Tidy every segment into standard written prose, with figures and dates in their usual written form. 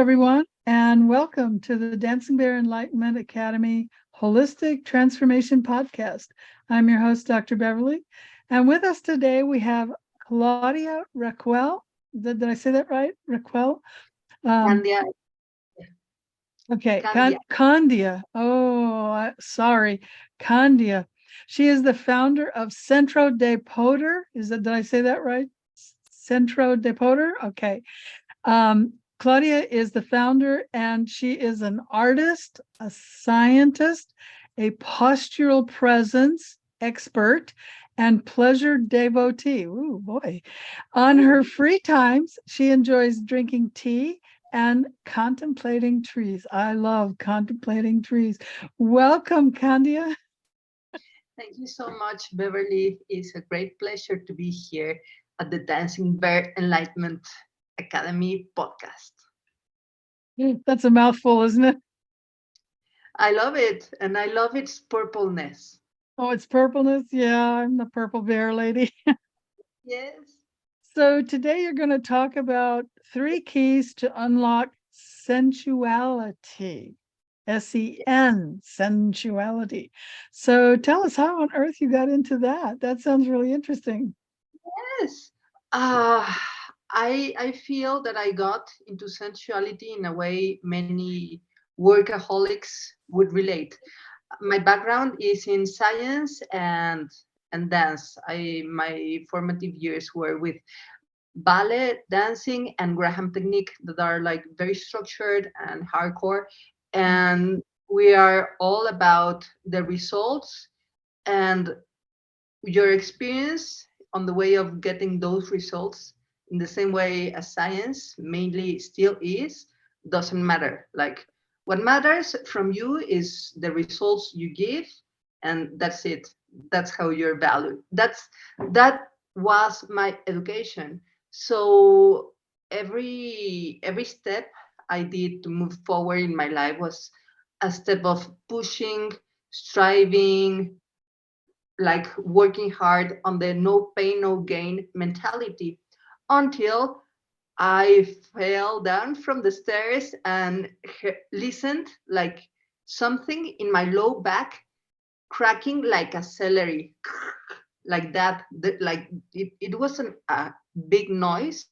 everyone, and welcome to the Dancing Bear Enlightenment Academy Holistic Transformation Podcast. I'm your host, Dr. Beverly, and with us today we have Candia Raquel. Did I say that right? Raquel? Candia. Okay, Candia. Candia. Sorry, Candia. She is the founder of Centro de Poder. Did I say that right? Centro de Poder? Okay. Claudia is the founder, and she is an artist, a scientist, a postural presence expert, and pleasure devotee. Ooh, boy. On her free times, she enjoys drinking tea and contemplating trees. I love contemplating trees. Welcome, Candia. Thank you so much, Beverly. It's a great pleasure to be here at the Dancing Bear Enlightenment Academy podcast. That's a mouthful, isn't it? I love it, and I love its purpleness. Oh, it's purpleness. Yeah, I'm the purple bear lady. Yes. So today you're going to talk about 3 keys to unlock sensuality. SEN, sensuality. So tell us how on earth you got into that. That sounds really interesting. Yes. Uh, I feel that I got into sensuality in a way many workaholics would relate. My background is in science and dance. My formative years were with ballet, dancing, and Graham technique that are like very structured and hardcore. And we are all about the results and your experience on the way of getting those results in the same way as science mainly still is doesn't matter. Like what matters from you is the results you give, and that's it. That's how you're valued. That was my education. So every step I did to move forward in my life was a step of pushing, striving, like working hard on the no pain, no gain mentality until I fell down from the stairs and listened like something in my low back cracking like a celery, like that. Like it wasn't a big noise.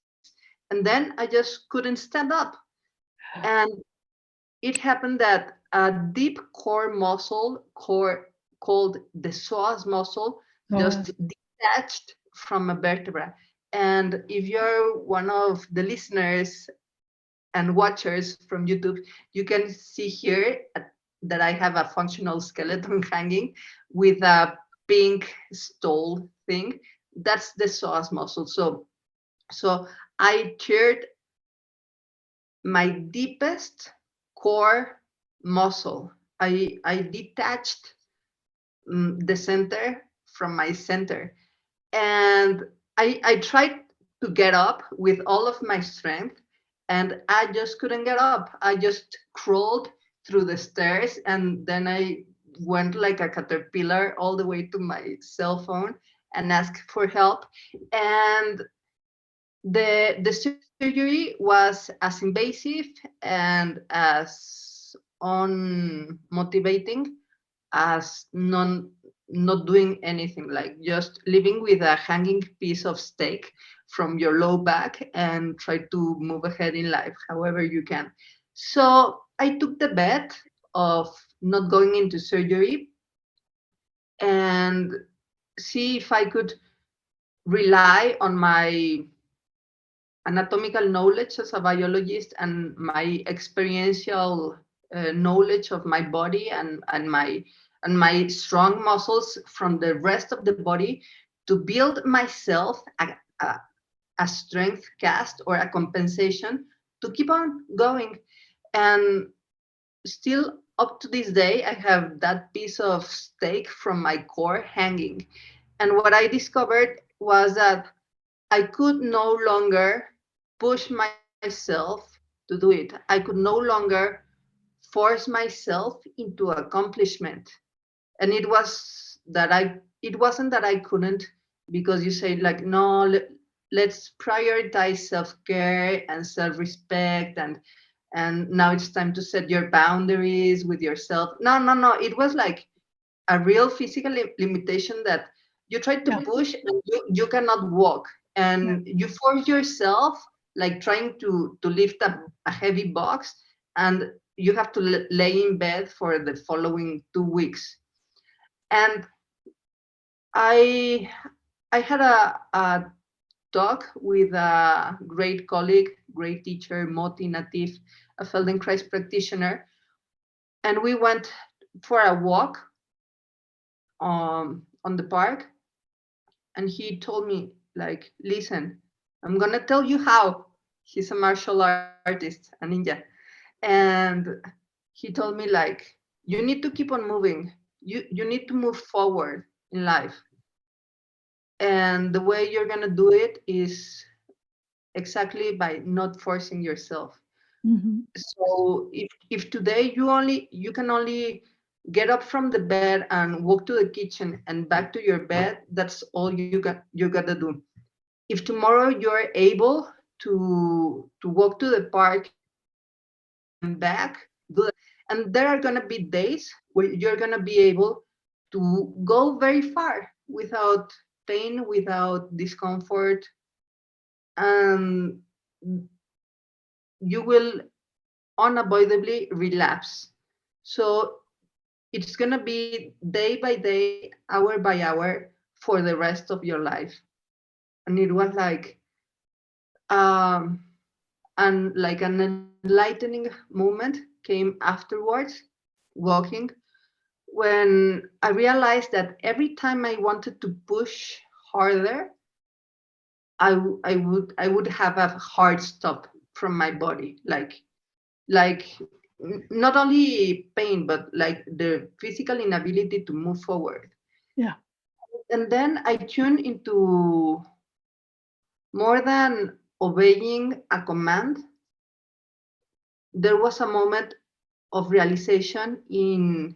And then I just couldn't stand up. And it happened that a deep core muscle called the psoas muscle Oh, just detached from a vertebra. And if you're one of the listeners and watchers from YouTube, you can see here that I have a functional skeleton hanging with a pink stole thing. That's the psoas muscle. So I teared my deepest core muscle. I detached the center from my center. And I tried to get up with all of my strength, and I just couldn't get up. I just crawled through the stairs, and then I went like a caterpillar all the way to my cell phone and asked for help. And the surgery was as invasive and as unmotivating as not doing anything, like just living with a hanging piece of steak from your low back and try to move ahead in life however you can. So I took the bet of not going into surgery and see if I could rely on my anatomical knowledge as a biologist and my experiential knowledge of my body and my strong muscles from the rest of the body to build myself a strength cast or a compensation to keep on going. And still up to this day, I have that piece of steak from my core hanging. And what I discovered was that I could no longer push myself to do it. I could no longer force myself into accomplishment. And it wasn't that I couldn't, because you say like, no, let's prioritize self-care and self-respect and now it's time to set your boundaries with yourself. No, no, no. It was like a real physical limitation that you try to Yeah. push and you cannot walk, and you force yourself like trying to lift a heavy box, and you have to lay in bed for the following 2 weeks. And I I had a talk with a great colleague, great teacher, multi-native, a Feldenkrais practitioner, and we went for a walk on the park, and he told me like, listen, I'm gonna tell you how. He's a martial artist, a ninja, and he told me like, you need to keep on moving. You need to move forward in life, and the way you're gonna do it is exactly by not forcing yourself. Mm-hmm. So if today you can only get up from the bed and walk to the kitchen and back to your bed, that's all you gotta do. If tomorrow you're able to walk to the park and back, do that. And there are gonna be days where you're gonna be able to go very far without pain, without discomfort, and you will unavoidably relapse. So it's going to be day by day, hour by hour for the rest of your life. And it was um, like an enlightening moment came afterwards, walking, when I realized that every time I wanted to push harder, I would have a hard stop from my body, like not only pain but like the physical inability to move forward. Yeah. And then I tuned into more than obeying a command. There was a moment of realization in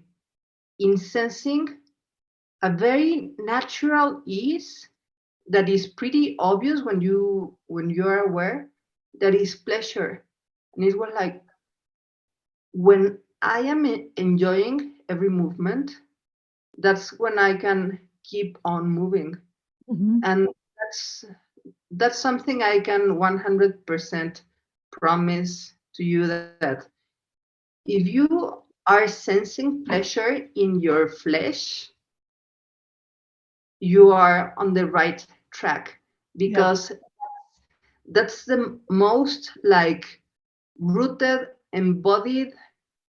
sensing a very natural ease that is pretty obvious when you are aware, that is pleasure. And it was like, when I am enjoying every movement, that's when I can keep on moving. Mm-hmm. And that's something I can 100% promise to you, that if you are sensing pleasure in your flesh, you are on the right track, Yeah. because that's the most like rooted, embodied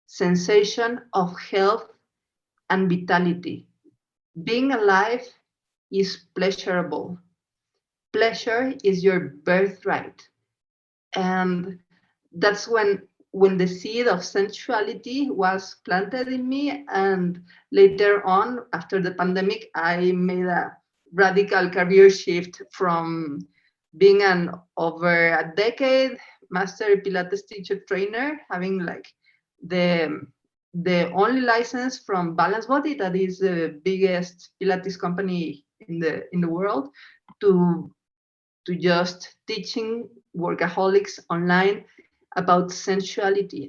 sensation of health and vitality. Being alive is pleasurable. Pleasure is your birthright. And that's when the seed of sensuality was planted in me. And later on, after the pandemic, I made a radical career shift from being an over a decade master Pilates teacher trainer, having like the the only license from Balance Body, that is the biggest Pilates company in the world, to just teaching workaholics online about sensuality,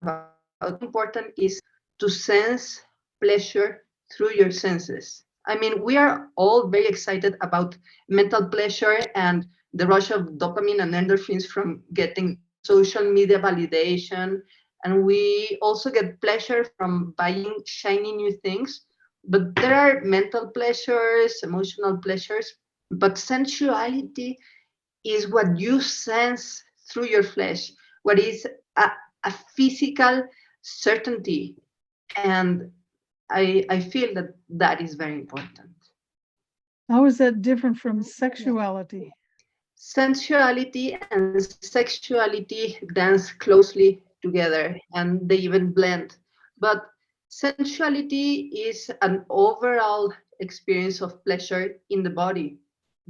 about important is to sense pleasure through your senses. I mean, we are all very excited about mental pleasure and the rush of dopamine and endorphins from getting social media validation. And we also get pleasure from buying shiny new things. But there are mental pleasures, emotional pleasures, but sensuality is what you sense through your flesh, what is a, a physical certainty. And I feel that that is very important. How is that different from sexuality? Sensuality and sexuality dance closely together, and they even blend. But sensuality is an overall experience of pleasure in the body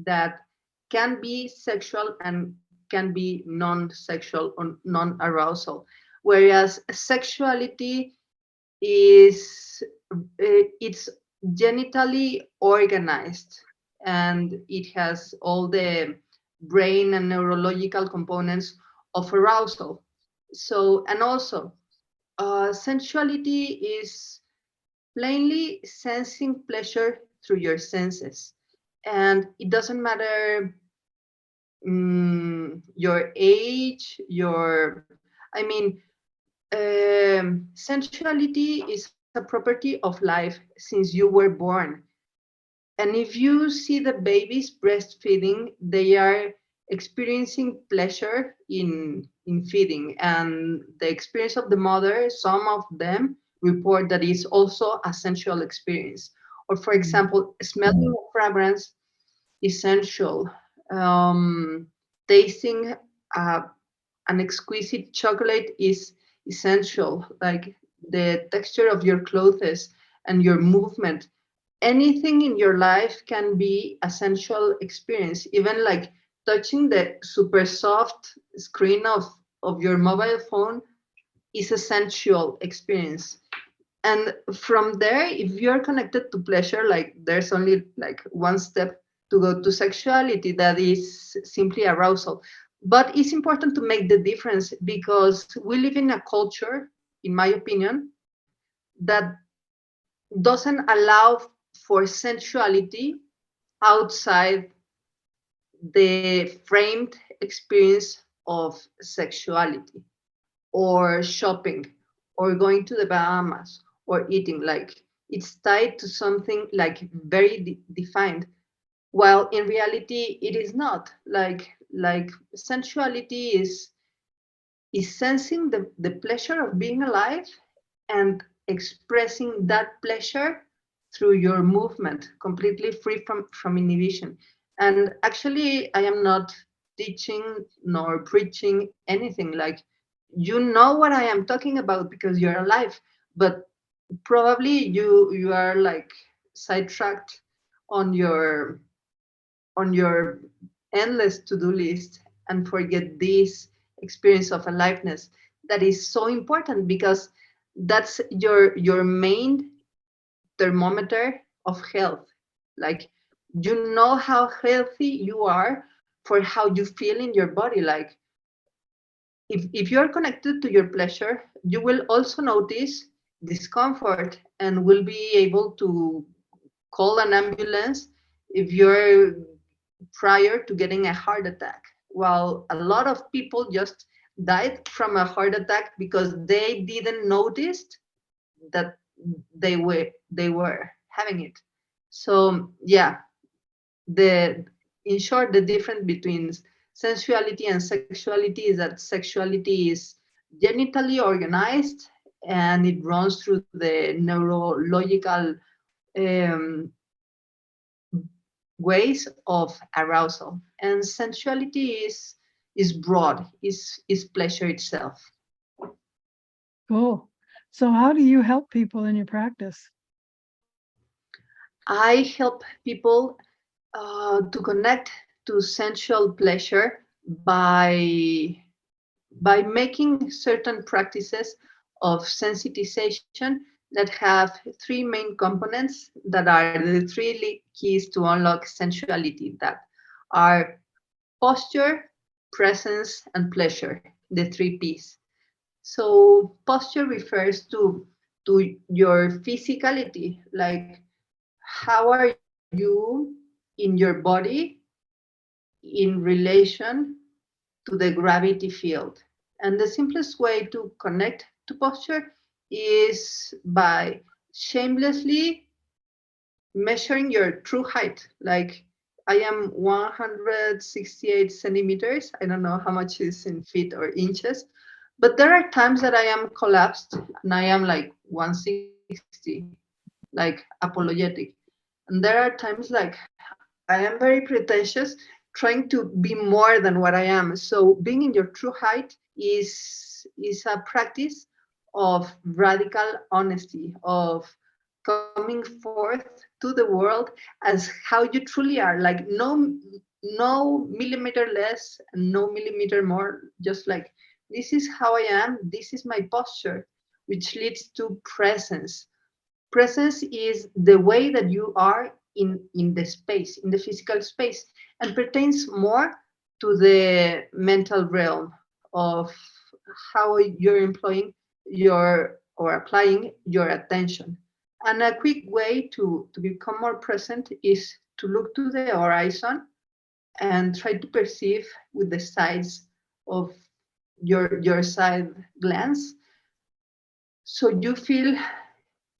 that can be sexual and can be non-sexual or non-arousal. Whereas sexuality is it's genitally organized, and it has all the brain and neurological components of arousal. So, and also, sensuality is plainly sensing pleasure through your senses. And it doesn't matter your age, I mean, sensuality is a property of life since you were born. And if you see the babies breastfeeding, they are experiencing pleasure in feeding. And the experience of the mother, some of them report that it's also a sensual experience. Or, for example, smelling a fragrance is sensual. Tasting uh, an exquisite chocolate is essential, like the texture of your clothes and your movement. Anything in your life can be a sensual experience, even like touching the super soft screen of your mobile phone is a sensual experience. And from there, if you're connected to pleasure, like there's only like one step to go to sexuality, that is simply arousal. But it's important to make the difference because we live in a culture, in my opinion, that doesn't allow for sensuality outside the framed experience of sexuality, or shopping, or going to the Bahamas, or eating. Like it's tied to something like very defined, while in reality it is not. Like sensuality is sensing the pleasure of being alive and expressing that pleasure through your movement, completely free from inhibition. And actually, I am not teaching nor preaching anything. Like, you know what I am talking about because you're alive, but probably you are like sidetracked on your on your endless to-do list and forget this experience of aliveness that is so important, because that's your main thermometer of health. Like, you know how healthy you are for how you feel in your body. Like, if you're connected to your pleasure, you will also notice discomfort and will be able to call an ambulance if you're prior to getting a heart attack. While a lot of people just died from a heart attack because they didn't notice that they were having it. So yeah, the in short, the difference between sensuality and sexuality is that sexuality is genitally organized and it runs through the neurological um, ways of arousal, and sensuality is broad, is pleasure itself. Cool. So how do you help people in your practice? I help people to connect to sensual pleasure by making certain practices of sensitization that have three main components that are the three keys to unlock sensuality, that are posture, presence, and pleasure, the three P's. So posture refers to your physicality, like how are you in your body in relation to the gravity field. And the simplest way to connect to posture is by shamelessly measuring your true height. Like, I am 168 centimeters. I don't know how much is in feet or inches, but there are times that I am collapsed and I am like 160, like apologetic. And there are times like I am very pretentious, trying to be more than what I am. So being in your true height is a practice of radical honesty, of coming forth to the world as how you truly are. Like, no millimeter less and no millimeter more. Just like, this is how I am. This is my posture, which leads to presence. Presence is the way that you are in the space, in the physical space, and pertains more to the mental realm of how you're employing your or applying your attention. And a quick way to become more present is to look to the horizon and try to perceive with the sides of your side glance, so you feel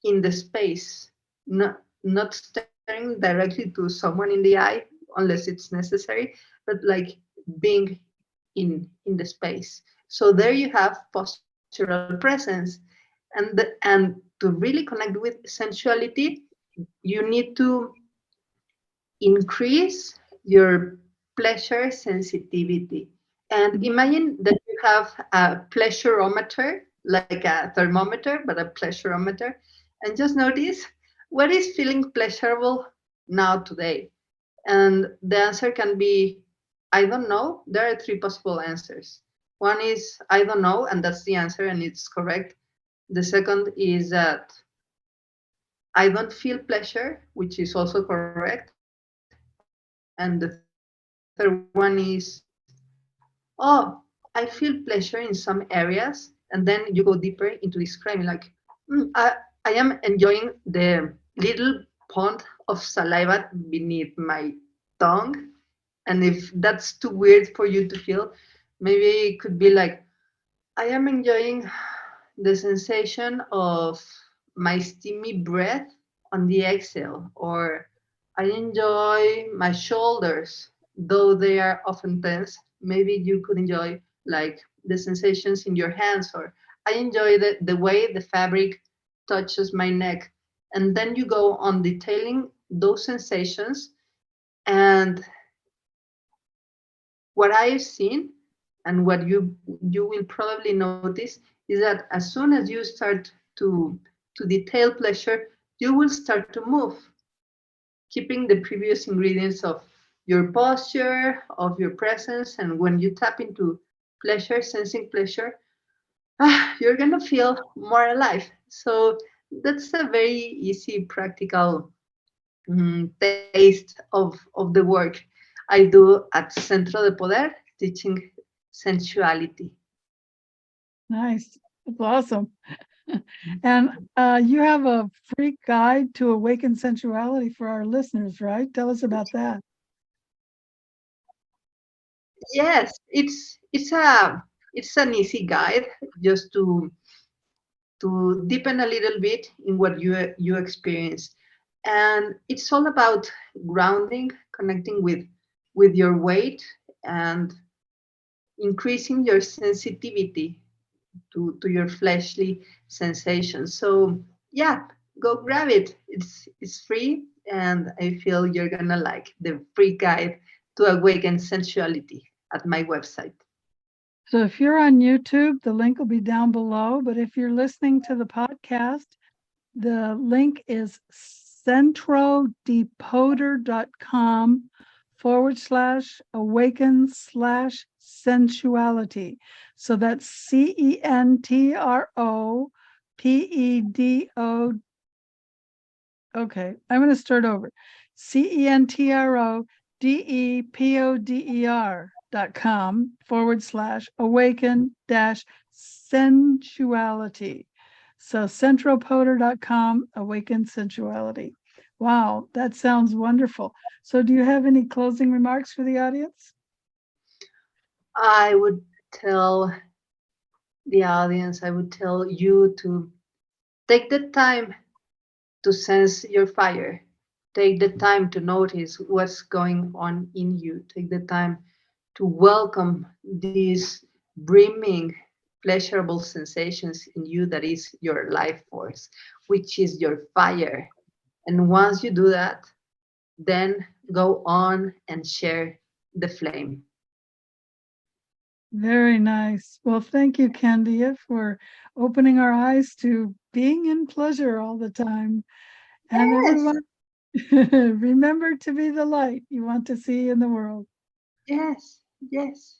in the space, not staring directly to someone in the eye unless it's necessary, but like being in the space. So there you have postural presence. And to really connect with sensuality, you need to increase your pleasure sensitivity. And imagine that you have a pleasurometer, like a thermometer, but a pleasurometer, and just notice what is feeling pleasurable now today. And the answer can be, I don't know. There are three possible answers. One is, I don't know, and that's the answer, and it's correct. The second is that I don't feel pleasure, which is also correct. And the third one is, oh, I feel pleasure in some areas. And then you go deeper into describing, like, I am enjoying the little pond of saliva beneath my tongue. And if that's too weird for you to feel, maybe it could be like, I am enjoying the sensation of my steamy breath on the exhale, or I enjoy my shoulders, though they are often tense. Maybe you could enjoy like the sensations in your hands, or I enjoy the way the fabric touches my neck. And then you go on detailing those sensations. And what I've seen and what you will probably notice is that as soon as you start to detail pleasure, you will start to move, keeping the previous ingredients of your posture, of your presence. And when you tap into pleasure, sensing pleasure, you're gonna feel more alive. So that's a very easy, practical taste of the work I do at Centro de Poder, teaching sensuality. Nice. That's awesome. And you have a free guide to awaken sensuality for our listeners, right? Tell us about that. Yes, it's an easy guide just to deepen a little bit in what you experience. And it's all about grounding, connecting with your weight, and increasing your sensitivity to your fleshly sensations. So yeah, go grab it. It's free, and I feel you're gonna like the free guide to awaken sensuality at my website. So if you're on YouTube, the link will be down below. But if you're listening to the podcast, the link is centrodepoter.com/awaken/sensuality. So that's CENTROPEDO. Okay, I'm going to start over. CENTRODEPODER.com/awaken-sensuality. So centropoder.com, awaken sensuality. Wow, that sounds wonderful. So do you have any closing remarks for the audience? I would tell the audience, I would tell you to take the time to sense your fire. Take the time to notice what's going on in you. Take the time to welcome these brimming, pleasurable sensations in you that is your life force, which is your fire. And once you do that, then go on and share the flame. Very nice. Well, thank you, Candia, for opening our eyes to being in pleasure all the time. And Yes, everyone, remember to be the light you want to see in the world. yes, yes.